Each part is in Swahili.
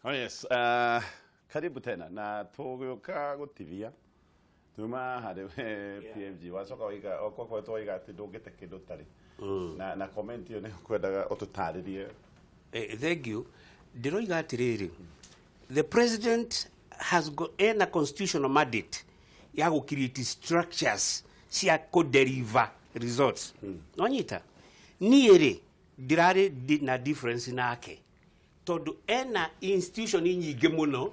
Oh yes, karibu tena na tuguka gutivia tuma hade PMG wacoka waiga okwa twiga ati ndungite kindu tari na comment yo ne kwendaga otutaririe. Thank you. Ndiroiga atiriri, the president has got a constitutional mandate ya go create structures cia ko deliver results. Nonyita niere dirare na difference nake tondu ena institution nyingi muno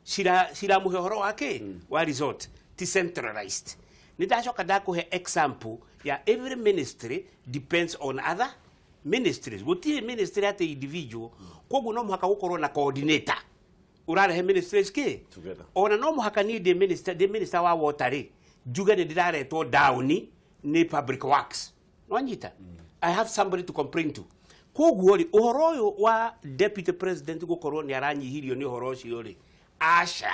shira muhoro wake wa result decentralized. Nidashoka ndakuhe example ya every ministry depends on other ministries. Gutire ministry at individual kogu no muhaka gukorwo na coordinator urarehe ministries ke together ona no muhaka ni the minister wa water ri juga ni diraretwo down ni public works wanyita. I have somebody to complain to. Kogu ri uhoro uyu wa deputy president gukorwo ni aranyihirio ni uhoro ucio ri asha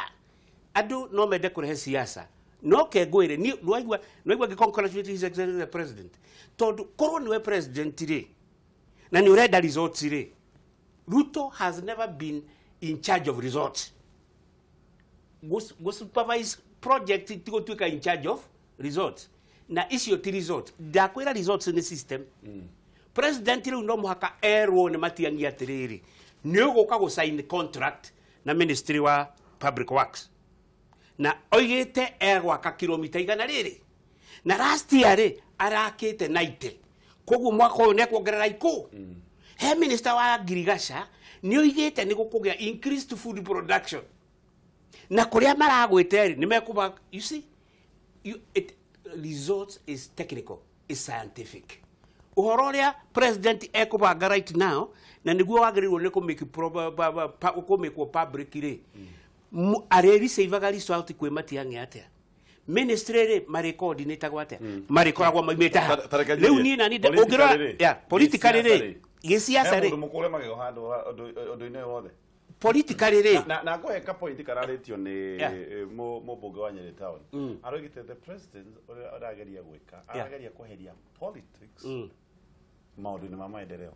adu no mende kurehe siasa no kegwire ni noigwa gicongratulate his excellency the president tondu korwo niwe president ri na ni urenda results ri. Ruto has never been in charge of results. Go supervise project to go in charge of results. Na issue ti result. Dakwira results in the system. President ri no muhaka erwo ne Matiang'i atiriri. Ni ugoka go sign contract na Ministry wa Public Works. Na oigete erwa ka kilomita igana riri. Na last year ri arakite 90. Kogu mwaka uyu ne kuongerera iko. He minister wa Girigasha ni oigete ni gukugia increased food production. Na kuria maragwete ni mekuba, you see, results is technical, is scientific. Uhoro ria president ekubanga right now na niguo wagiriwo ni kumiki kumikwo public ri areri seivaga result kwe Matiang'i atia ministry ri mari coordinator gwate mari koragwo maimete ha riu ni na ni ongirwa ya politically ri gisiasa ri mukule magego handu ondo-ine wothe politically ri na ngoe ka point kararetio ni mubunge wa Nyeri town arogite the president arageria gwika arageria kuheria politics maundu ni mama endeleo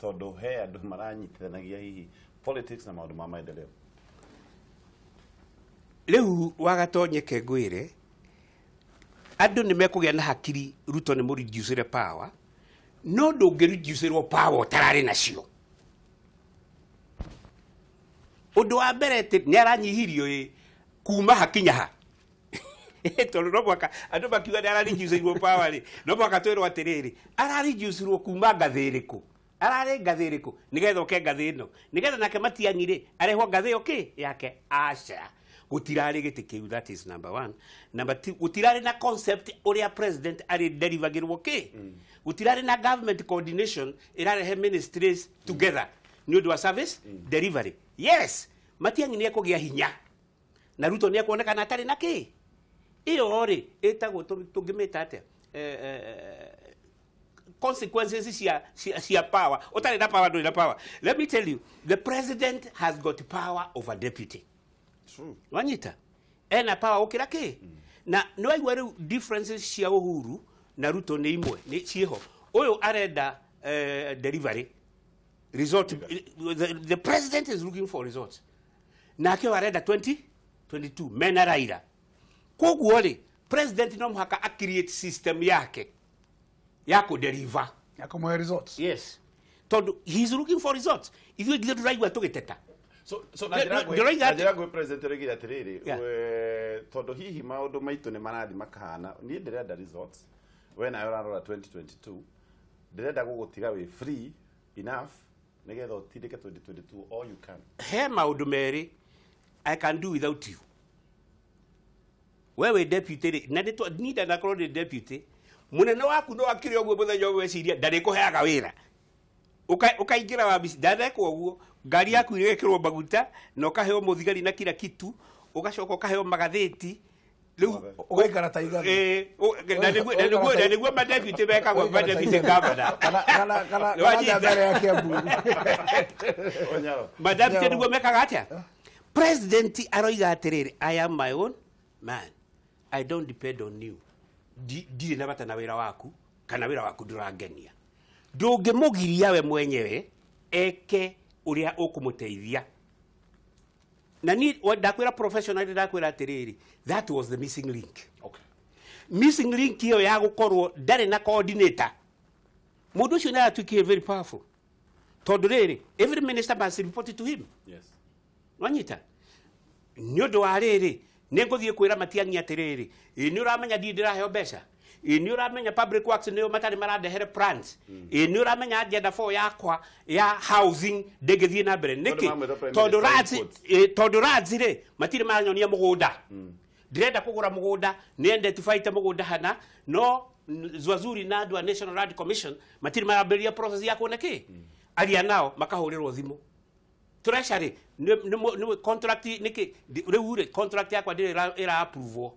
tondu he andu maranyitithanagia hihi politics na maundu mama endeleo. Leu wagatonyeke ngwire andu ni mekugia na hakiri Ruto ni reduce power no ndungi reduce power tarari nacio. Undu wa mbere ni aranyihirio kuma hakinya ha tondu no mwaka andu makiuga ni arareduce power ri no mwaka twirwo atiriri arareduce kuma ngathiriku arare ngathiriku nigetha oke ngathi ino nigetha nake Matiang'i ri arehwo ngathi oke yake asha gutirari gitikiu. That is number one. Number two, gutirari na concept uria president ari derivagirwo ke gutirari na government coordination irarehe ministries together ni undu wa service delivery. Yes, Matiang'i ni ekugia hinya na Ruto ni ekuonekana atari na ki iyo ri etagwo tungimeta atia consequences cia power utari na power, do na power. Let me tell you, the president has got power over deputy. True. Wanyita ena power ukira ki na no aigwa differences cia Uhuru na Ruto ni imwe ni ciho uyu arenda delivery result. The president is looking for results na ke arenda 2022 mena Raila koguo ri president no muhaka a create system yake ya ku deliver ya kuma results. Yes, tondu he is looking for results. If you get right to get so najira gwe president regi atiriri tondu hihi maundu maitu ni marathi makahana ni ndirenda results when I run 2022 ndirenda gugutiga we free enough nigetha utindike 2022 all you can. He maundu meri I can do without you. Wewe deputy na nida na korwo deputy munene waku no akire ogwe muthenya ogwe ciria ndari kuheaga wira ukaingira wabisi ndathekwo guo ngari yaku irekirwo maguta na ukaheo muthigari na kila kitu ugacoka ukaheo magatheti riu ugaikara ta igana na niguo madepute bekagwo madepute governor kana ndare yake mburu madepute niguo mekaga atia. President aroiga atiriri, I am my own man, I don't depend on you. Ndire na bata na wira waku kana wira waku ndurangenia ndungimugiria we mwenyewe eke uria ukumuteithia na ni ndakwira professional ndakwira atiriri that was the missing link. Okay. Missing link hiyo ya gukorwo ndari na coordinator mundu ucio na tukie very powerful tondu riri every minister must report to him. Yes. Wanyita nyodo wa riri nenguthie kwira Matiang'i atiriri ni uramenya ndirahe mbeca ni uramenya public works ni matari maradehere plans ni uramenya agenda 4 yakwa ya housing ndegethie na mbere niki tondu razi ri matiri manyonia mugunda ndirenda kugura mugunda ni identify mugunda hana no Zwazuri na andũ a National Land Commission matiri maramberia process ya kuona ki aria nao makahurirwo thimu treasury ni contract niki riu contract yakwa ndire ira approve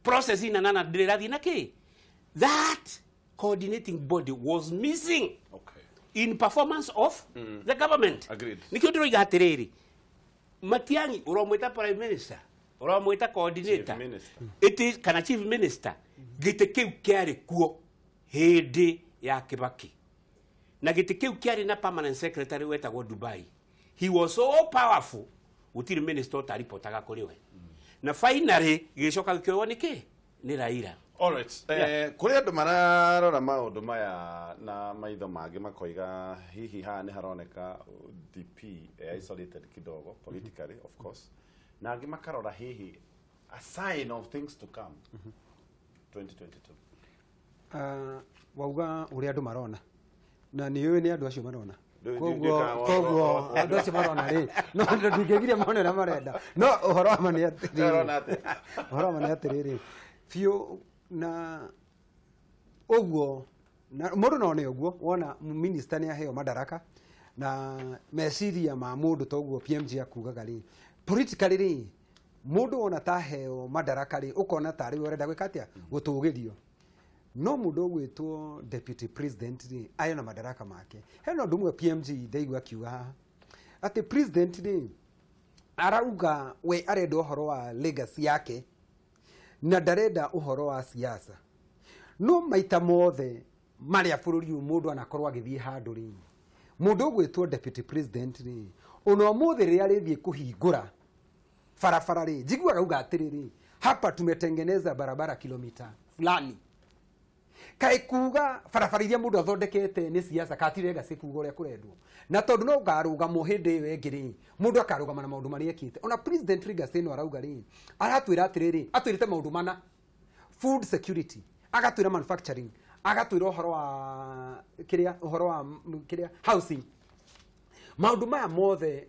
process ina nana ndire rathi na ki that coordinating body was missing. Okay. In performance of the government. Agreed. Nikio ndiro igatiriri Matiang'i uromwita prime minister uromwita coordinator it is kana chief minister gite kiu kiari kuo hindi ya Kibaki na gite kiu kiari na permanent secretary wetagwo Dubai. He was so powerful utiri minister utaripotaga kuri we na finally gicoka gikirwo niki ni Raila. All right. Kuri andu mararora maundu maya na maitho mangi makoiga hihi ha ni haroneka DP isolated kidogo politically of course na angi makarora hihi a sign of things to come 2022. Wauga uri andu marona na ni yoi ni andu acio marona koguo andu acio marona ri no ndingegire mone na marenda no uhoro wa mani atiriri fio na oguo na mundu no ne oguo wona minister ni aheo madaraka na meciria ma mundu toguo PMG akugaga ri politically ri mundu ona ta heo madaraka ri ukona tari urenda gwikatia gutugirio no mundu ogwitwo deputy president ri ayo na madaraka make heno ndumwe PMG ndeigua kiuga ati president ri arauga we arenda uhoro wa legacy yake na ndarenda uhoro wa siasa no maita mothe maria bururi mundu anakorwo agithie handu ri mundu ogwitwo deputy president ri ono mothe ri arithie kuhingura farafara ri jiguaga uga atiriri hapa tumetengeneza barabara kilomita fulani kai kuga farafara iria mundu athondekete ni siasa katirega sikuga uria kurendwo na tondu no garuga muhindi iyo engiri mundu akaruga mana maundu mari ekite ona president legacy no arauga ri aratwira atiriri atwirite maundu mana food security agatwira manufacturing agatwira uhoro wa kiria housing maundu maya mothe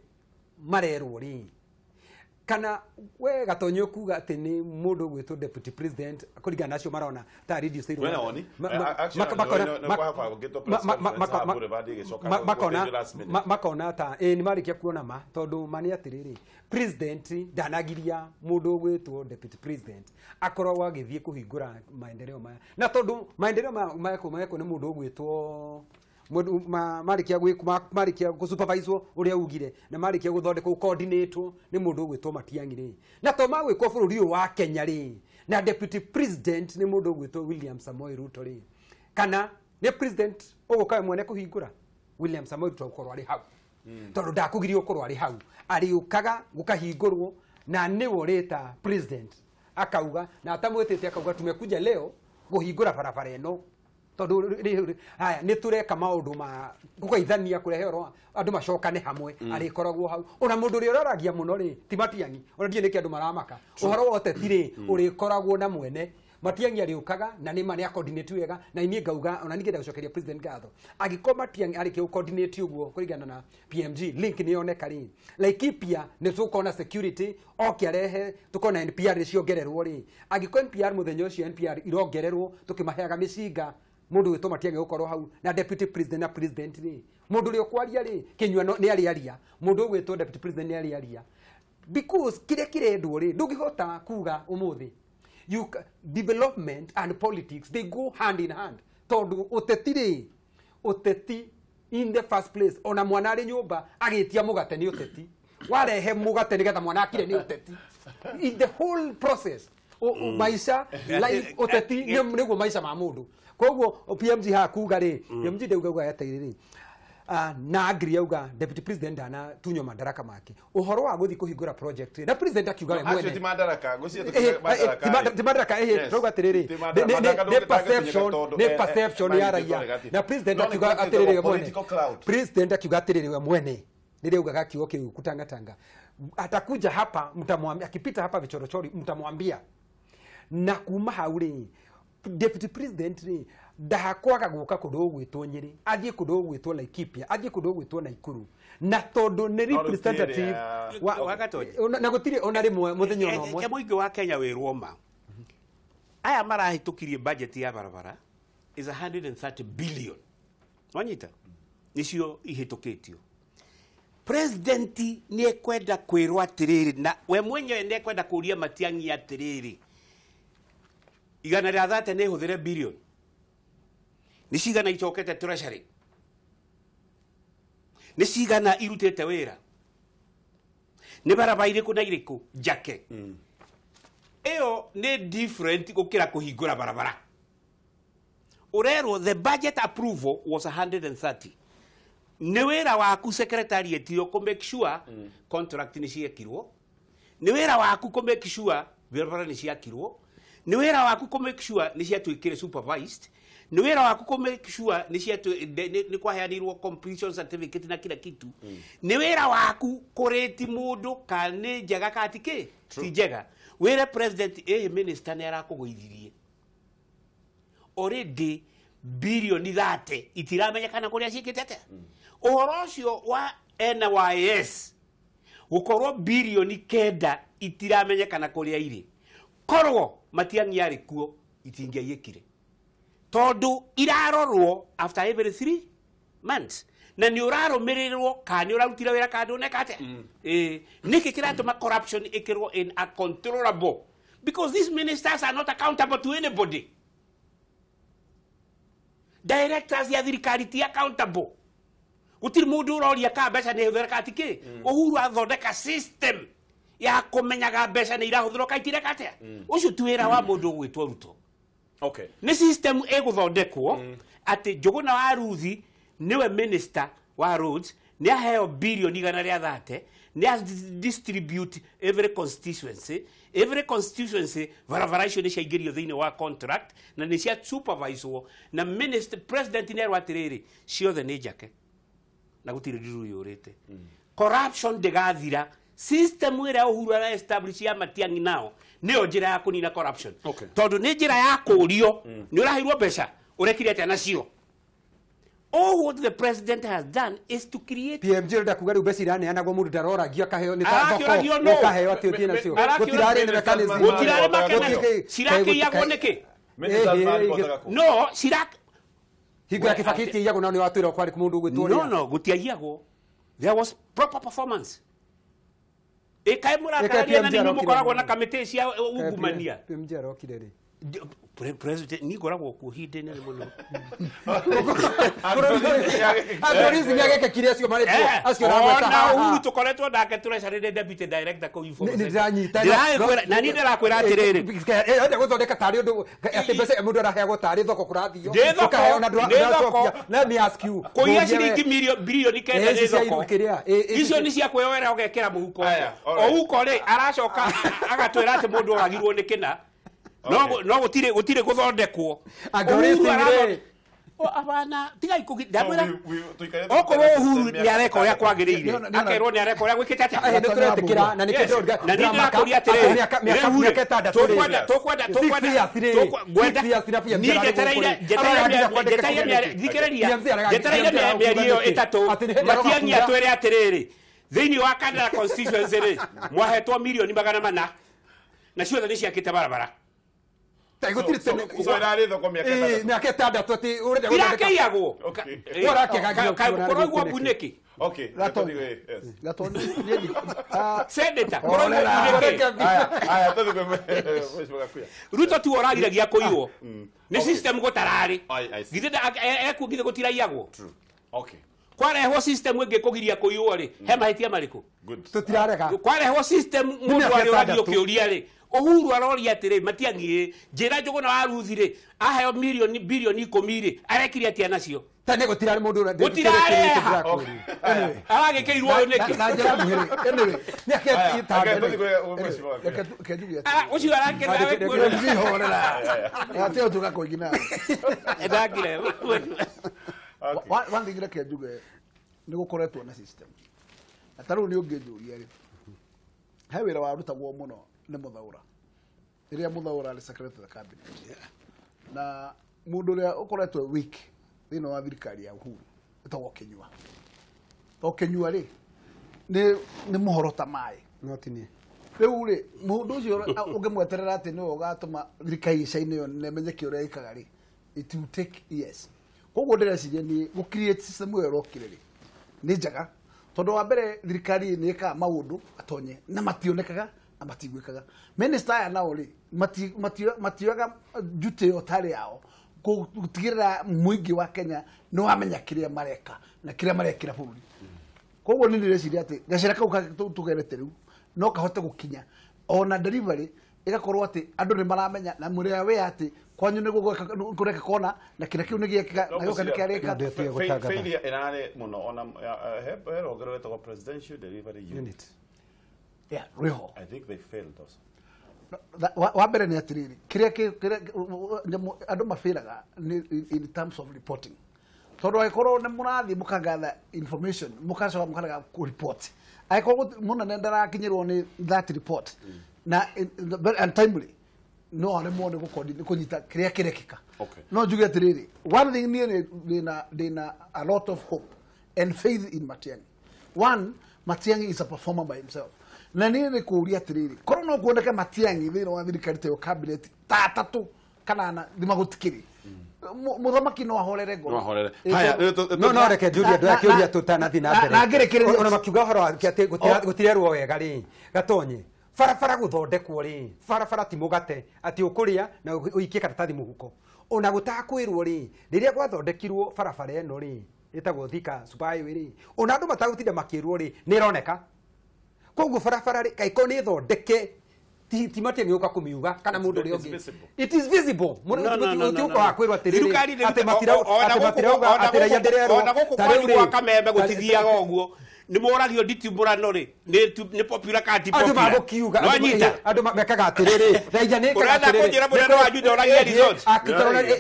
marerwo ri kana we gatonyo kuga ati ni mundu gwitwo deputy president kuringana nacio marona ta radio station wena oni makona ta ni marikia kuona ma tondu mani atiriri president ndanagiria mundu gwitwo deputy president akorwo agithie kuhingura maendeleo maya na tondu maendeleo maya ni mundu gwitwo marikia gusupervise uria ugire na marikia guthondeka coordinate ni mundu gwitwo Matiang'i ri na to magwikwo bururi wa Kenya ri na deputy president ni mundu gwitwo William Samoei Ruto ri kana ni president uguka mwene kuhingura William Samoei Ruto ukorwo ari hau tondu ndakugirie ukorwo ari hau ari ukaga gukahingurwo na ni woreta president akauga na atamwetete akauga tumekuja leo guhingura barabara eno tondu haya ni tureka maundu ma gukaithania kurehero andu macokane hamwe ari koragwo hau ona mundu ri uraragia muno ri ti Matiang'i ona die niki andu maramaka uhoro wote tire uri koragwo na mwene Matiang'i ari ukaga na ni mani coordinate wega na ini ngauga ona nigenda gucokeria president gatho agiko Matiang'i ari ki coordinate uguo kurigana na PMG link ni yoneka ri Laikipia ni tukona security okiarehe tukona NPR ciongererwo ri agiko NPR muthenyo ucio NPR irongererwo tukimaheaga micinga mundu witwo Matiang'i gukorwo hau na deputy president na president ri mundu ri okwaria ri kinywa ni aria mundu witwo deputy president ni aria because kirendwo ri ndungihota kuga umuthi development and politics they go hand in hand tondu uteti in the first place ona mwana ari nyumba agitia mugate ni uteti warehe mugate nigetha mwana akire ni uteti in the whole process maisha life uteti niguo maisha ma mundu koguo PMG ha kuga ri PMG ndeuga atiriri na agri auga deputy president ana tunyo madaraka make uhoro wa guthi kuhingura project na president akiuga we mwene ti madaraka gucie madaraka ti madaraka roga tiriri ne perception ya raia na president akiuga atiriri we mwene president akiuga atiriri we mwene niliuga gakiugo kiu kutangatanga atakuja hapa mtamwambia akipita hapa vichorochori mtamwambia na kuma hauri deputy president ni ndahakwaga guka kundu gwitwo Nyeri athie kundu gwitwo Laikipia athie kundu gwitwo Naikuru na tondu ni representative na gutiri ona rimwe muthenya no mwe muingi wa Kenya wirwo ma aya marahitukirie budget ya barabara is 130 billion wanyita nicio ihitukitio president ni ekwenda kwirwa atiriri na we mwenyewe ni ekwenda kuria Matiang'i atiriri igana rĩa thate nĩ hũthĩre billion nĩ cigana icokete treasury nĩ cigana irutĩte wĩra nĩ barabara irĩkũ na irĩkũ njake ĩyo nĩ different gũkĩra kũhingũra barabara ũrerwo the budget approval was 130 nĩ wĩra waku secretariat yo kũ make sure contract nĩ ciekirwo nĩ wĩra waku kũ make sure barabara nĩ ciakirwo ni wera waku ko make sure ni cia twikire supervised ni wera waku ko make sure ni cia ni kwaheanirwo completion certificate na kila kitu ni wera waku kureti mundu kane njega katike ti njega wera president minister ni arakuguithirie already billion 30 itiramenyekana kuria cikitete uhoro ucio wa NYS gukorwo billion 9 itiramenyekana kuria iri korwo Matiang'i ari kuo itingiaiyekire tondu irarorwo after every 3 months na ni urarumirirwo kani urarutira wira kandu nekate niki kiratuma corruption ikirwo in uncontrollable because these ministers are not accountable to anybody directors ya thirikari ti accountable gutiri mundu uroria ka mbeca ni huthira katike uhuru athondeka system ya kumenyaga mbeca ni irahuthirwo kaitire katea ucio tuwira wa mundu gwitwo Ruto okay ni system eguthondekwo ati Njuguna wa Ruthi niwe minister wa roads ni aheo billion igana ria 30 ni distribute every constituency barabara icio ni ciaingĩrio thĩinĩ wa contract na ni cia supervisewo na minister president ni erwatiriri ciothe ni njake na gutire ndiru yurite corruption ndĩgathira system ira uhuru ara establish ya Matiang'i nao nio njira ya kunina corruption tondu ni njira ya kurio ni urahirwo mbeca urekire ati nacio all what the president has done is to create PMG nda kuga riu mbeca iraneanagwo mundu ndaroragia kaheo ni thoko kaheo ati utie nacio gutirari ni mechanism gutirari mechanism siraki yagwo niki no sirak higo ya kifakiti yago nao ni watwira kwari mundu gwitwo no gutiagwo there was proper performance kai murakaria na ninyu mukoragwo na kamite cia ungumania PMG arokire ri president ni goragwo ku hinde-inĩ nĩ mũno Atorizi ni ageke kiria cio mari acio na Uhuru tukoretwo ndake turecarĩre deputy director kũ info na ni ndĩrakwĩra atĩrĩrĩ ende guthondeka tari undu ati mbeca mundu araheagwo tari thoko kurathio ukaheo na ndũracokia let me ask you kuia ciringi bilioni 9 nĩ thoko icio ni cia kwĩyoera ũgekĩra mũhuko ũhuko rĩ aracoka agatwĩra atĩ mũndũ oragirwo nĩ kĩna no gutire guthondekwo agorĩte abana tiga ikugidamira okorwo Uhuru ni areka uria kwagiriire akerwo ni areka uria gwikite ati ni turetekira na ni kindu na ni ndakuri atiriri miaka itandatu tukwenda ni jetereire mĩario ĩtatũ Matiang'i atwĩre atiriri thĩinĩ wa Kandara constituency ri mwahetwo milioni 400 na ciothe ni ciakite barabara gutire tene uzoirari thoko miaka itandatu ati urenda guthondeka irakeyagwo korwo igwo buniki okay Gatondo senator korwo igwo buniki aya tũthugũme Ruto tu oragiragia kũiywo ni system gutarari githe ekuo githe gutiraiagwo okay kwareho system enge kugiria kuiywo ri he mahitia mariku tutirarega kwareho system mundu ari radio kiuria ri Uhuru aroria atire Matiang'i njira njugo na waruthire aheo bilioni 10 ri arekire atia nacio tane gutirare mundu ura gutirare arage keirwo uyu niki na njira muhiri anyway ni kejugia ucio arake nawe kuhorera atio tugakoigina edakire wangigire kejuge ni gukoretwo na system ataru ni ungejuria ri he wira warutagwo muno ni muthaura iria muthaura ali secretary of cabinet na mundu ria ukoretwo weak thino wa thirikari ya Uhuru etagwo Kinyua ri ni muhorota mai notini riu ri mundu ucio ungimweterera ati ni ugatuma thirikari icaine yo nemenyeke uria ikaga ri it will take years koguo ndireciria ni gu create system yo rokire ri ni njaga tondu wa mbere thirikari ni ika maundu atonye na mationekaga amatiguikaga minister aya nao ri matioga jute otari yao gutigirira muingi wa Kenya no wamenya kiria mareka na kiria marekira bururi koguo ni ndireciria ati gacira kau tugerete riu no kahote gukinya ona delivery igakorwo ati andu ni maramenya na muria we ati kwanyu ni gugureka kona na kira kiu ni gieka na gioka ni kiareka failure inane muno ona hero gerete kwa presidential delivery unit riho I think they failed also wa mbere ni atiriri kiria andu mafiraga in terms of reporting tondu aikoro ni murathi mukagatha information mukacoka mukaraga ku report aikoro muna nendara kinyirwo ni that report na untimely no ari mo ni kunyita kiria kirekika no juge atiriri one thing ni na a lot of hope and faith in Matiang'i. One, Matiang'i is a performer by himself. Na ni kuuria atiriri korwo no kuoneka Matiang'i thiro wa thirikari te cabinet tatatu kana ni magutikiri muthamaki no ahorere ngoro no ahorere haya no reke juria ndo akiuria tutanathi na mbere na ngerekereria ona makiuga horo ati gutirerwo wega ri gatonye farafara guthondekwo ri farafara ti mugate ati ukuria na uikie karatathi muhuko ona gutakwirwo ri riria gwathondekirwo farafara eno ri itagwo thika Highway ri ona andu matagutinda makirwo ri ni ironeka koguo farafara ri kaiko ni thondeke ti Matiang'i uka kumiuga kana mundu ri ongi it is visible mundu ti uka kwirwo atiriri ati matirauga ati raia ndirerwo tari uri kwa Kameme gutithiaga oguo ni moragio Nditimurano ri ni popular card popular andu magukiuga andu mekaga atiriri raia ni kana atiriri mundu wanyu ndoragia resort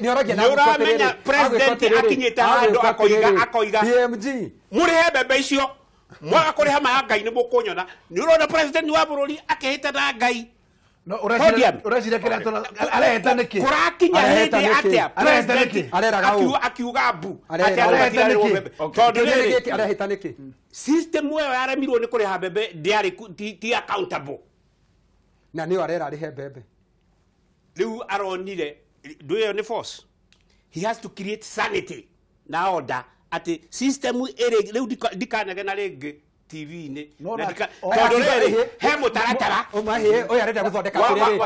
ni oragia na atiriri president akinyita handu akoiga PMG muri he bebe icio mwaga kuri hama Ngai ni mukunyona ni urona president wa bururi akihita na Ngai no urashira kira tona areheta niki kurakinya hindi atia president akiuga bu atia areheta niki system wewe aramirwo ni kuri ha bebe diari ti accountable na ni arera ari he bebe riu aronire nduyo ni force he has to create sanity na order ati system ere riu dikanage na rege TV ni he mutaratara omahe oya renda guthondeka atiriri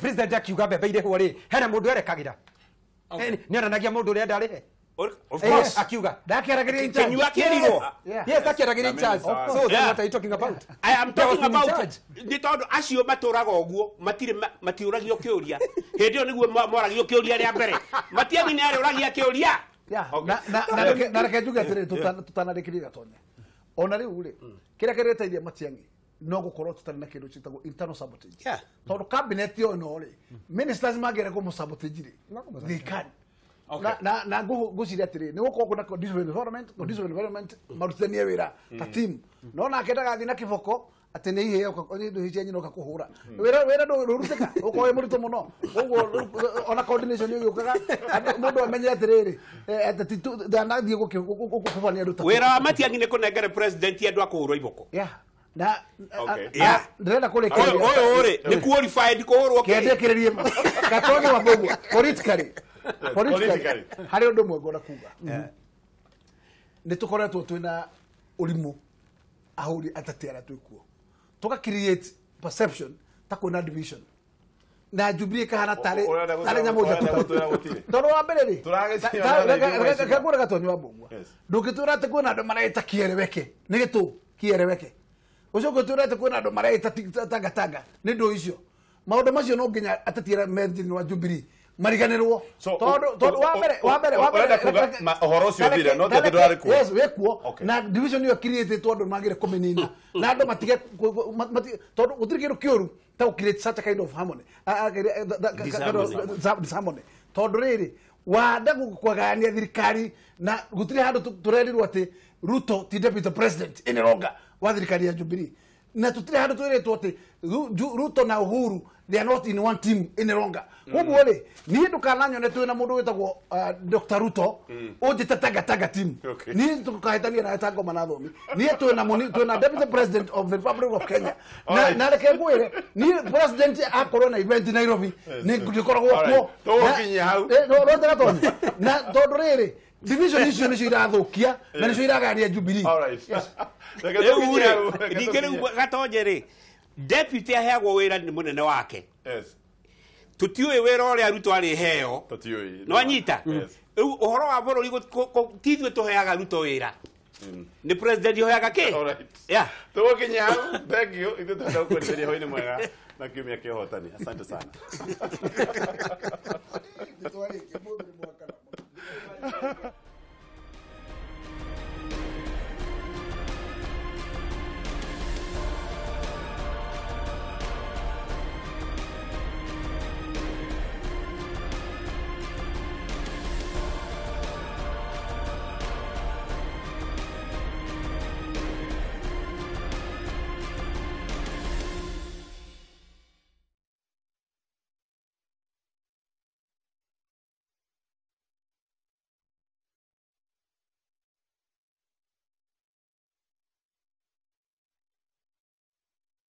president akiuga bebe ire ho ri hena mundu erekagira ni onanagia mundu ria ndarihe of course akiuga ndakeragiria in charge Kinyua kirirwo yes akeragiria in charge so that's what I talking about I am talking about ni tondu acio maturaga oguo matiuragio kiuria hindi o niguo moragio kiuria ria mbere Matiang'i ni ari uragia kiuria na reke njuge atiriri tutanarikiri gatonya ona riu ri kiria kireteithia Matiang'i no gukorwo tutari na kindu citagwo internal sabotage tondu cabinet yo no ri ministers magere ko sabotage ri they can na guciria atiri ni gukorwo kuna condition environment marutithanie wira ta team no na kendaga thina kiboko ati ni ihe hicia nyino kakuhura wira ndo ruruteka ukoe murito muno ugo ona coordination yo yukaga mundu amenye atiriri ati ndana thie gukufania ruta wira wa Matiang'i ni kunengere president andu akuhurwo iboko na ndrenda kurekeria oyo ore ni qualified kuhurwo kendekererie gatonye wa bogo politically hari undu mwe ngona kuga ni tukoretwo twina urimu ahuri atatera twikuo tuka create perception ta kuna division na Jubilee kahana tare nyamu toro wa mbere ri kagura gatoni wa bungwa ndugitura te kuona andu maraita kiereweke ni gitu kiereweke ucio gutura te kuona andu maraita tanga ni ndu icio maundu macio no nginya atatira mendini wa Jubilee mariganirwo todo wa mbere ohoro cio thire no te ndwari ku yes wekuo na division yo create todo magire komenina na andu matige todo utirikiro kiuru ta create such a kind of harmony harmony todo riri wanda gukwagania thirikari na gutiri handu turerirwo ati Ruto ti deputy president in Ronga wa thirikari ya Jubilee na tutiri handu turerirwo ati Ruto na Uhuru they are not in one team in Ronga koguo ri ni ndukananyo ne twina mundu witagwo Dr. Ruto ujita taga team ni tukahitania na tango manathomi ni twina deputy president of the Republic of Kenya na reke ngwire ni president akorwo na event Nairobi ni ndikoragwo kuo tokinya hau no rotera toni na tondu riri division icio nicio irathukia na nicio iragaria Jubilee all right ndikiri gatonje ri deputy aheagwo wira ni munene wake yes tutiwe wira uria Ruto ari heo tutiwe no anyita uhoro wa bururi tithwe tuheaga Ruto wira ni president yoheaga ke all right yeah tokinya hau thank you ithu tanda kuendelea hoini mwega na kimya kihotani asante sana